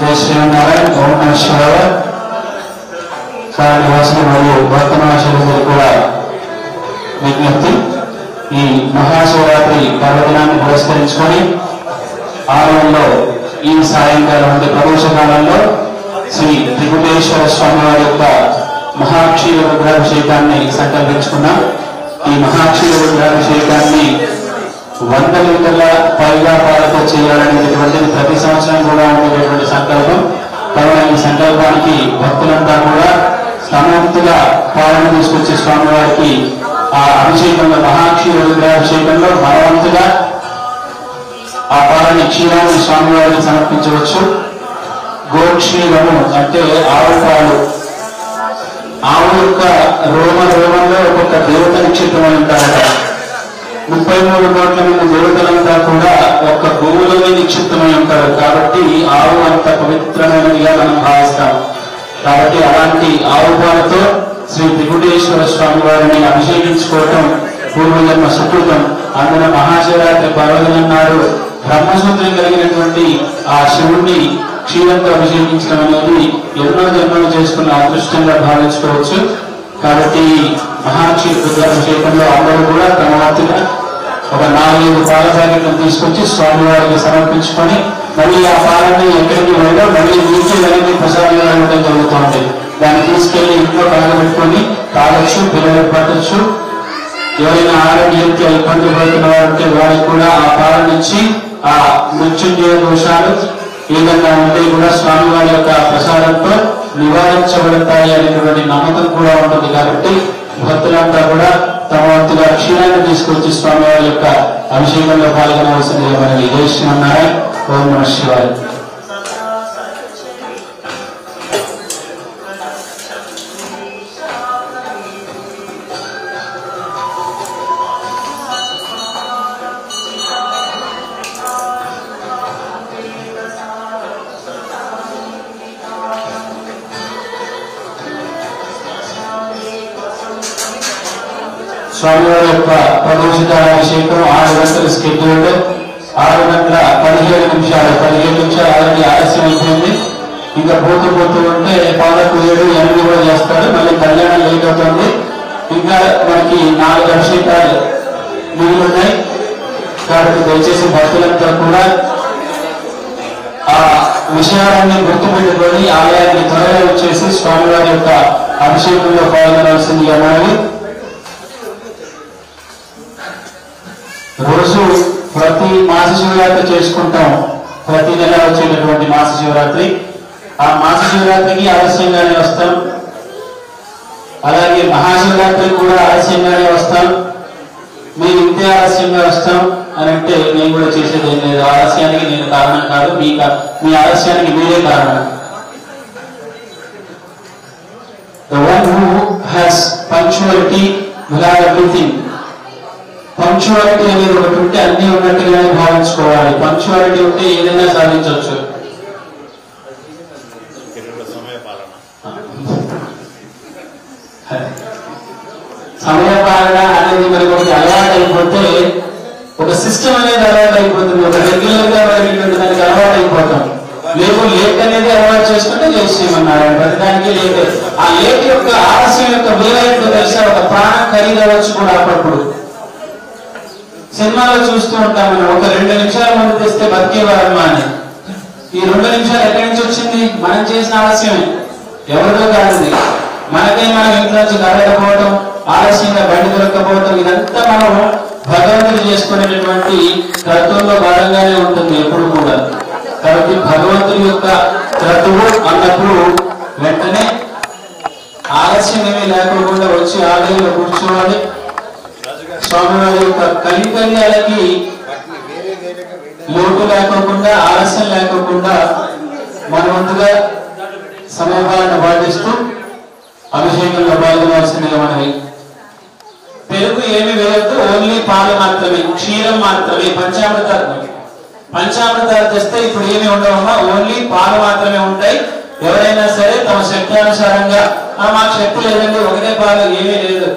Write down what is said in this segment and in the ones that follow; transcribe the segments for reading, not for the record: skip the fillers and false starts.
जय श्रीनारायण ओम नमः शिवाय निवासी మరియు వర్తమానాశులందరూ కూడా విజ్ఞప్తి ఈ మహాశివరాత్రి పర్వదినాన్ని పురస్కరించుకొని ఆలయంలో ఈ సాయంకాలం అంటే ప్రదోష కాలంలో శ్రీ త్రిపుటేశ్వర స్వామి వారి యొక్క మహాక్షీర రుద్రాభిషేకాన్ని సంకల్పించుకున్నాం. ఈ మహాక్షీర రుద్రాభిషేకాన్ని 100 లీటర్ల పైగా పాలతో చేయాలనేటువంటిది ప్రతి సంవత్సరం కూడా ఉండేటువంటి సంకల్పం. కావున ఈ సంకల్పానికి భక్తులంతా కూడా సమర్థుగా పాలన తీసుకొచ్చే స్వామివారికి ఆ అభిషేకంలో మహాక్షీర రుద్రాభిషేకంలో బలవంతుగా ఆ పాలని క్షీరాన్ని స్వామివారికి సమర్పించవచ్చు. గోక్షీరము అంటే ఆవు పాలు. ఆవు యొక్క రోమంలో ఒక్కొక్క దేవత నిక్షిప్తమై ఉంటారట. 33 కోట్ల మంది దేవతలంతా కూడా ఒక్క గోవులోనే నిక్షిప్తమై ఉంటారు. కాబట్టి ఆవు అంత పవిత్రమైనదిగా మనం భావిస్తాం. కాబట్టి అలాంటి ఆవు పాలతో శ్రీ త్రిపుటేశ్వర స్వామి వారిని అభిషేకించుకోవటం పూర్వజన్మ సుకృతం. అందున మహాశివరాత్రి పర్వదినం నాడు బ్రహ్మసూత్రం కలిగినటువంటి ఆ శివుణ్ణి క్షీరంతో అభిషేకించడం అనేది ఎన్నో జన్మలు చేసుకున్న అదృష్టంగా భావించుకోవచ్చు. కాబట్టి మహాక్షీర రుద్రాభిషేకంలో అందరూ కూడా క్రమవంతుగా ఒక 4-5 పాల ప్యాకెట్లను తీసుకొచ్చి స్వామివారికి సమర్పించుకొని మళ్ళీ ఆ పాలని ఎక్కడికి వెళ్ళో మళ్ళీ నీటి వెనక్కి ప్రసాదంగా ఇవ్వడం జరుగుతుంది. దాన్ని తీసుకెళ్లి ఇంట్లో కలగబెట్టుకొని తాగొచ్చు, పిల్లలకు పట్టొచ్చు. ఎవరైనా ఆరోగ్యంతో ఇబ్బంది పడుతున్న వారంటే వారికి కూడా ఆ పాలనిచ్చి ఆ మృత్యుంజయ దోషాలు ఏదన్నా ఉంటే కూడా స్వామివారి యొక్క ప్రసాదంతో నివారించబడతాయి అనేటువంటి నమ్మకం కూడా ఉంటుంది. కాబట్టి భక్తులంతా కూడా తమ వంతుగా క్షీరాన్ని తీసుకొచ్చి స్వామివారి యొక్క అభిషేకంలో పాల్గొనవలసిందిగా మనకి జై శ్రీనారాయణ ఓం నమః శివాయ. స్వామివారి యొక్క ప్రదోషకాలాభిషేకం 6 గంటల స్కెడ్యూల్. 6 గంటల 17 నిమిషాలు ఆల్రెడీ ఆలస్యం అయిపోయింది. ఇంకా పోతూ ఉంటే 7:08 కూడా చేస్తారు. మళ్ళీ కళ్యాణం లేట్ అవుతుంది. ఇంకా మనకి 4 అభిషేకాలు మిగిలి ఉన్నాయి. కాబట్టి దయచేసి భక్తులంతా కూడా ఆ విషయాన్ని గుర్తుపెట్టుకొని ఆలయాన్ని త్వరగా వచ్చేసి స్వామివారి యొక్క అభిషేకంలో పాల్గొనవలసిందిగా మనవి. రోజు ప్రతి మాస శివరాత్రి చేసుకుంటాం. ప్రతి నెల వచ్చేటటువంటి మాస శివరాత్రి. ఆ మాస శివరాత్రికి ఆలస్యంగానే వస్తాం. అలాగే మహాశివరాత్రికి కూడా ఆలస్యంగానే వస్తాం. మీరు ఇంతే ఆలస్యంగా వస్తాం అని అంటే నేను కూడా చేసేది ఏం లేదు. ఆలస్యానికి నేను కారణం కాదు, మీ ఆలస్యానికి మీరే కారణం. The one who has punctuality will have everything. Punctuality అనేది ఒకటి ఉంటే అన్ని ఉన్నట్టుగానే భావించుకోవాలి. పంక్చువాలిటీ ఉంటే ఏదైనా సాధించవచ్చు. సమయపాలన అనేది మనకి ఒకటి అలవాటు అయిపోతే, ఒక సిస్టమ్ అనేది అలవాటు అయిపోతుంది. ఒక రెగ్యులర్ గా దానికి అలవాటు అయిపోతాం. లేదు లేట్ అనేది అలవాటు చేసుకుంటే చేసేయమన్నారు. ప్రతిదానికి లేట్. ఆ లేట్ యొక్క ఆలస్యం యొక్క విలువ తెలిసే ఒక ప్రాణం ఖరీదవచ్చు కూడా. అప్పుడప్పుడు సినిమాలో చూస్తూ ఉంటాం మనం, ఒక 2 నిమిషాల ముందు తెస్తే బతికేవారమ్మా అని. ఈ 2 నిమిషాలు ఎక్కడి నుంచి వచ్చింది? మనం చేసిన ఆలస్యమే, ఎవరితో కాదు. మనకై మనం ఇంట్లో నుంచి కలగకపోవటం, ఆలస్యంగా బండి దొరకపోవటం, ఇదంతా మనం భగవంతుడు చేసుకునేటటువంటి క్రతువుల్లో భాగంగానే ఉంటుంది ఎప్పుడు కూడా. కాబట్టి భగవంతుడి యొక్క క్రతువు అన్నప్పుడు వెంటనే ఆలస్యం ఏమీ లేకుండా వచ్చి ఆలయంలో కూర్చోవాలి. స్వామివారి యొక్క కైంకర్యాలకి లోటు లేకోకుండా, ఆలస్యం లేకోకుండా మన వంతుగా సమయపాలన పాటిస్తూ అభిషేకంలో పాల్గొనవలసిందిగా మనవి. పెరుగు ఏమి వేయద్దు, ఓన్లీ పాలు మాత్రమే, క్షీరం మాత్రమే. పంచామృతాలు తెస్తే ఇప్పుడు ఏమి ఉండవమ్మా, ఓన్లీ పాలు మాత్రమే ఉంటాయి. ఎవరైనా సరే తమ శక్తి అనుసారంగా, మాకు శక్తి లేదండి, ఒకటే పాలు ఏమీ లేదు,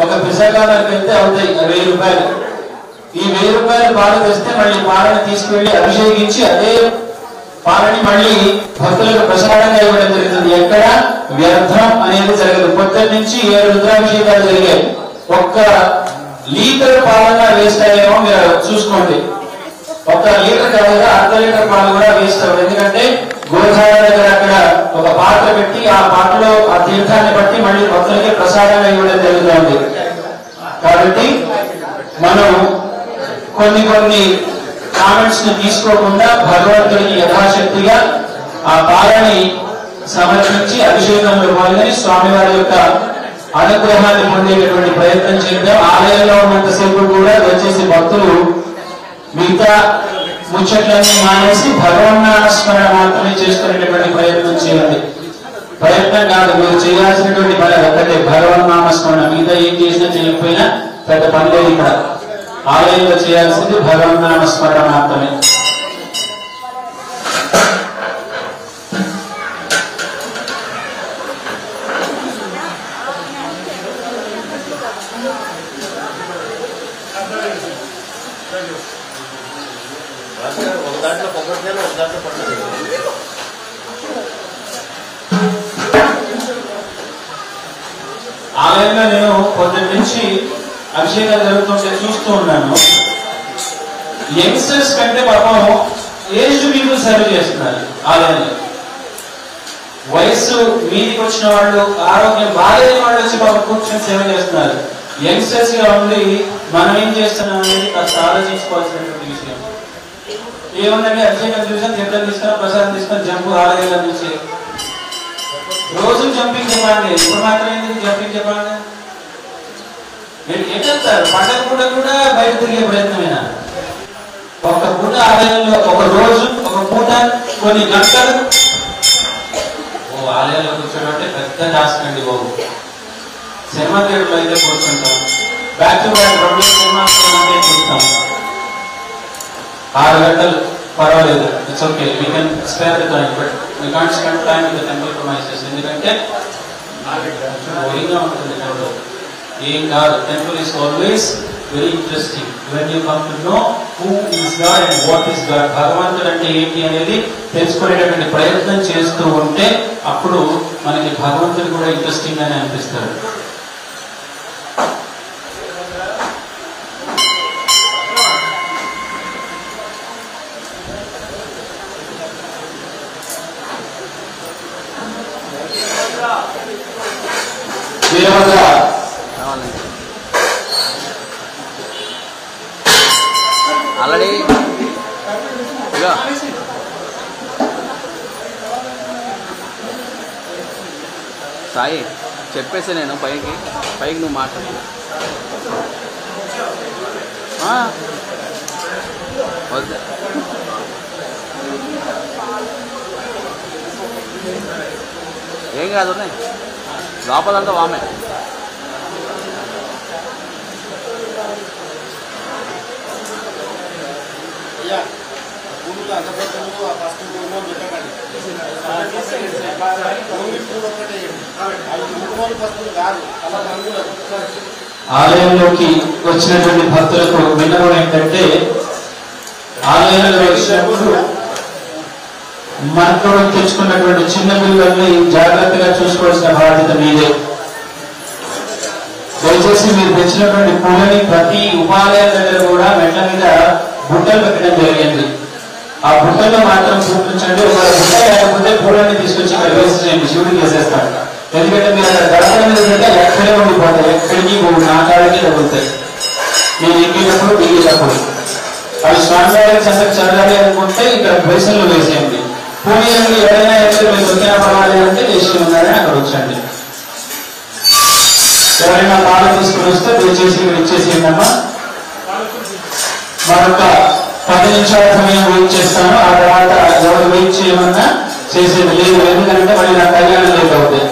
ఒక పిజ్జాకి వెళ్తే అవుతాయి 1000 రూపాయలు. ఈ 1000 రూపాయలు పాలు తెస్తే మళ్ళీ పాలను తీసుకువెళ్ళి అభిషేకించి అదే పాలని మళ్ళీ భక్తులకు ప్రసాదంగా ఇవ్వడం జరుగుతుంది. ఎక్కడ వ్యర్థం అనేది జరగదు. పొద్దున్న నుంచి 7 రుద్రాభిషేకాలు జరిగాయి. ఒక్క లీటర్ పాలన వేస్ట్ అయ్యేమో మీరు చూసుకోండి. ఒక లీటర్ కాదుగా అర్ధ లీటర్ పాలు కూడా వేస్ట్ అవ్వదు. ఎందుకంటే గోధార దగ్గర అక్కడ ఒక పాత్ర పెట్టి ఆ పాత్రలో ఆ తీర్థాన్ని బట్టి మళ్ళీ భక్తులకి ప్రసాదంగా ఇవ్వడం జరుగుతుంది. కాబట్టి మనం కొన్ని కామెంట్స్ ని తీసుకోకుండా భగవంతుడికి యథాశక్తిగా ఆ పాలని సమర్పించి అభిషేకంలో పాల్గొని స్వామివారి యొక్క అనుగ్రహాన్ని పొందేటటువంటి ప్రయత్నం చేద్దాం. ఆలయంలో ఉన్నంతసేపు కూడా వచ్చేసి భక్తులు మిగతా ముచ్చట్లన్నీ మానేసి భగవన్నామస్మరణ మాత్రమే చేసుకునేటటువంటి ప్రయత్నం చేయండి. ప్రయత్నం కాదు, మీరు చేయాల్సినటువంటి పని ఒక్కటే భగవన్నామస్మరణ. మిగతా ఏం చేసినా చేయకపోయినా పెద్ద పని లేదు. ఇక్కడ ఆలయంలో చేయాల్సింది భగవన్నామస్మరణ మాత్రమే. ఆలయంలో నేను పొద్దున్న నుంచి అభిషేకాలు జరుగుతుంటే చూస్తూ ఉన్నాను. యంగ్స్టర్స్ కంటే పాపం ఏజ్ పీపుల్ సర్వ్ చేస్తున్నారు ఆలయంలో. వయస్సు మీదికి వచ్చిన వాళ్ళు, ఆరోగ్యం బాగాలేని వాళ్ళు వచ్చి పాపం కూర్చొని సేవ చేస్తున్నారు. యంగ్స్టర్స్ గా ఉండి మనం ఏం చేస్తున్నాం అనేది కాస్త ఆలోచించుకోవాల్సినటువంటి విషయం. ఏముందంటే అభిషేకాలు చూసాం, తీర్థం తీసుకున్నాం, ప్రసాదం తీసుకొని జంపు ఆలయంలో నుంచి రోజు జంపింగ్ చెప్పండి. ఇప్పుడు మాత్రం ఎందుకు జంపింగ్ చెప్పండి? ఎట్టారు పండగ పూట కూడా బయట తిరిగే ప్రయత్నమేనా? ఒక పూట ఆలయంలో, ఒక రోజు, ఒక పూట, కొన్ని గంటలు ఆలయంలో కూర్చోబెట్టే పెద్ద టాస్క్ అండి బాబు. సినిమా థియేటర్లో అయితే కూర్చుంటాం, బ్యాక్ టు బ్యాక్ 2 సినిమాస్ అంటే చూస్తాం. 6 గంటలు పర్వాలేదు, it's okay, we can spare the time, but we can't spend time with the temple ప్రమైసెస్. ఎందుకంటే బోరింగ్గా ఉంటుంది టెంపుల్. ఏం కాదు, temple is always very interesting when you come to know who is God and what is God. భగవంతుడు అంటే ఏంటి అనేది తెలుసుకునేటటువంటి ప్రయత్నం చేస్తూ ఉంటే అప్పుడు మనకి భగవంతుడు కూడా ఇంట్రెస్టింగ్ గానే అనిపిస్తాడు. ఆల్రెడీ సాయి చెప్పేసి నేను పైకి నువ్వు మాట్లాడు. వద్దు ఏం కాదు, లోపలంతా వామే. ఆలయంలోకి వచ్చినటువంటి భక్తులకు విన్నడం ఏంటంటే, ఆలయంలో వచ్చినప్పుడు మనతో తెచ్చుకున్నటువంటి చిన్న పిల్లల్ని జాగ్రత్తగా చూసుకోవాల్సిన బాధ్యత మీదే. దయచేసి మీరు తెచ్చినటువంటి పూలని ప్రతి ఉపాలయం దగ్గర కూడా మెట్ల మీద బుట్టలు పెట్టడం జరిగింది. ఆ బుట్టలో మాత్రం చూపించండి. ఒక బుట్ట లేకపోతే పూలన్నీ తీసుకొచ్చి ఇక్కడ వేసేయండి, శివుడికి వేసేస్తాడు. ఎందుకంటే మీరు అక్కడ గడపల మీద పెడితే ఎక్కడే ఉండిపోతాయి, ఎక్కడికి నా కాళ్ళకి తగులుతాయి. నేను ఎక్కేటప్పుడు దిగేటప్పుడు అవి స్వామివారికి చంద్రకి చదవాలి అనుకుంటే ఇక్కడ బేసన్లో వేసేయండి. పూజలు ఎవరైనా మీరు వచ్చినా పర్వాలేదు అంటే చేసి ఉన్నారని అక్కడ వచ్చండి. ఎవరైనా పాలు తీసుకుని వస్తే దయచేసి ఇక్కడ ఇచ్చేసేయండమ్మా. మరొక 10 నిమిషాల సమయం వెయిట్ చేస్తాను. ఆ తర్వాత ఎవరు వెయిట్ చేయమన్నా చేసేది లేదు, ఎందుకంటే మళ్ళీ నా కళ్యాణం లేట్ అవుతాయి.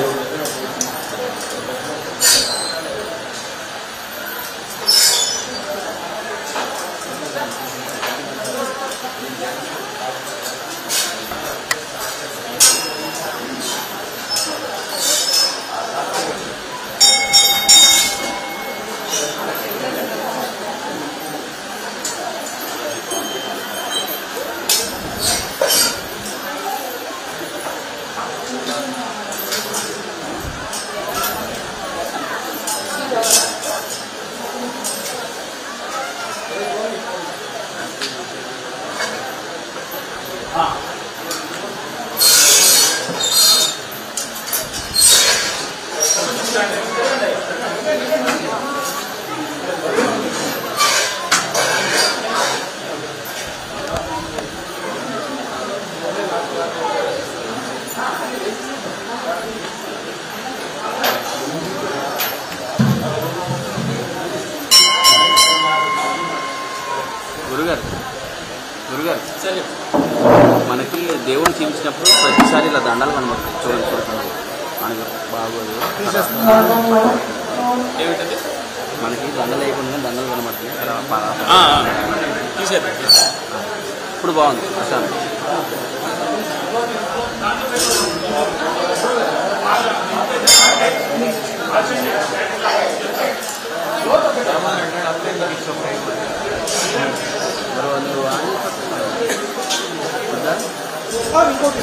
గురుగారు మనకి దేవుడు చూపించినప్పుడు ప్రతిసారి ఇలా దండాలు కనబడుతుంది. చూడండి చూడండి మనకి బాగోదు. ఏమిటది మనకి దండలు వేయకుండా దండలు కనబడుతుంది. ఇప్పుడు బాగుంది ప్రశాంత్. ఇంకోటి